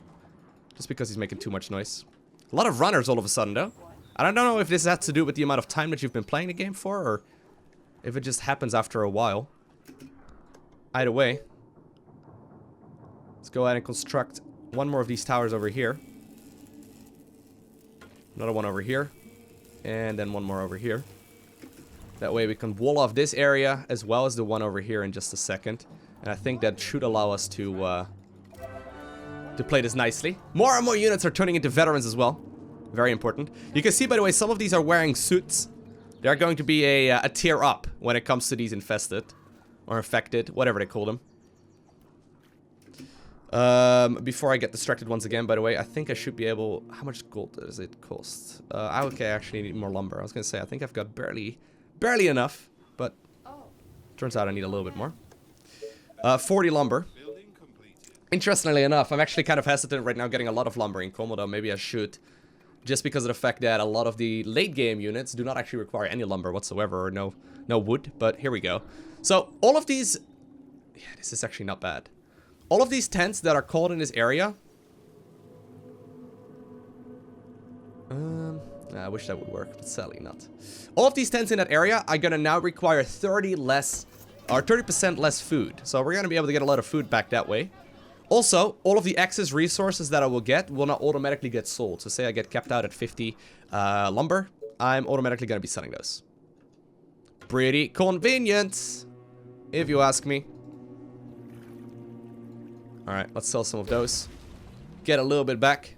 Just because he's making too much noise. A lot of runners all of a sudden, though. I don't know if this has to do with the amount of time that you've been playing the game for, or if it just happens after a while. Either way, let's go ahead and construct one more of these towers over here. Another one over here. And then one more over here. That way we can wall off this area as well as the one over here in just a second. And I think that should allow us to play this nicely. More and more units are turning into veterans as well. Very important. You can see, by the way, some of these are wearing suits. They're going to be a tier up when it comes to these infested. Or infected, whatever they call them. Before I get distracted once again, by the way, I think I should be able... How much gold does it cost? Okay, I actually need more lumber. I was going to say, I think I've got barely enough. But turns out I need a little bit more. 40 lumber. Interestingly enough, I'm actually kind of hesitant right now getting a lot of lumber in Komodo. Maybe I should just because of the fact that a lot of the late game units do not actually require any lumber whatsoever, or no wood, but here we go. So all of these, yeah, this is actually not bad. All of these tents that are called in this area, I wish that would work, but sadly not. All of these tents in that area are gonna now require 30% less food. So we're gonna be able to get a lot of food back that way. Also, all of the excess resources that I will get will not automatically get sold. So say I get capped out at 50 lumber, I'm automatically gonna be selling those. Pretty convenient, if you ask me. Alright, let's sell some of those. Get a little bit back.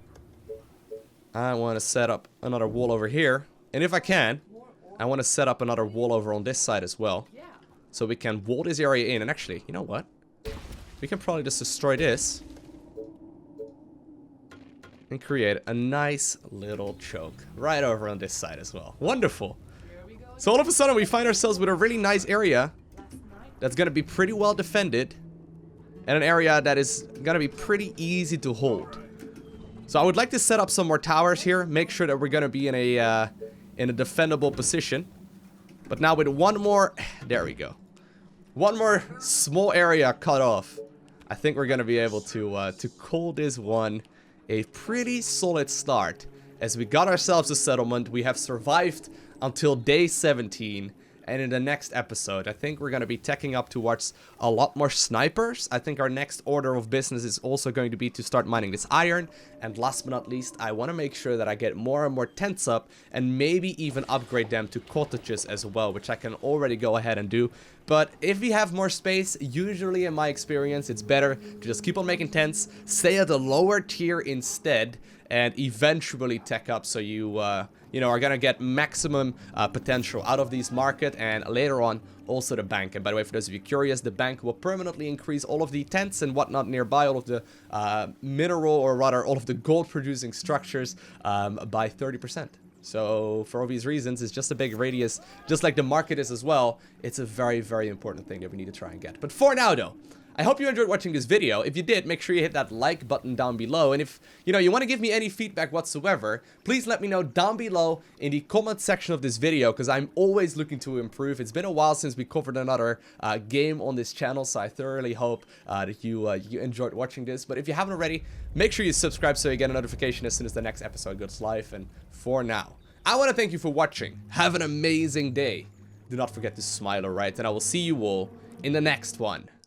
I want to set up another wall over here. And if I can, I want to set up another wall over on this side as well. So we can wall this area in. And actually, you know what? We can probably just destroy this. And create a nice little choke right over on this side as well. Wonderful. So all of a sudden we find ourselves with a really nice area that's going to be pretty well defended. And an area that is going to be pretty easy to hold. So I would like to set up some more towers here. Make sure that we're going to be in a defendable position. But now with one more... There we go. One more small area cut off. I think we're going to be able to call this one a pretty solid start. As we got ourselves a settlement, we have survived until day 17. And in the next episode, I think we're going to be teching up towards a lot more snipers. I think our next order of business is also going to be to start mining this iron. And last but not least, I want to make sure that I get more and more tents up and maybe even upgrade them to cottages as well, which I can already go ahead and do. But if we have more space, usually in my experience, it's better to just keep on making tents, stay at the lower tier instead, and eventually tech up so you are gonna get maximum potential out of these market, and later on also the bank. And by the way, for those of you curious, the bank will permanently increase all of the tents and whatnot nearby, all of the mineral, or rather all of the gold producing structures by 30%. So for obvious reasons, it's just a big radius, just like the market is as well. It's a very, very important thing that we need to try and get. But for now though, I hope you enjoyed watching this video. If you did, make sure you hit that like button down below. And if, you want to give me any feedback whatsoever, please let me know down below in the comment section of this video, because I'm always looking to improve. It's been a while since we covered another game on this channel, so I thoroughly hope that you enjoyed watching this. But if you haven't already, make sure you subscribe so you get a notification as soon as the next episode goes live. And for now, I want to thank you for watching. Have an amazing day. Do not forget to smile, alright? And I will see you all in the next one.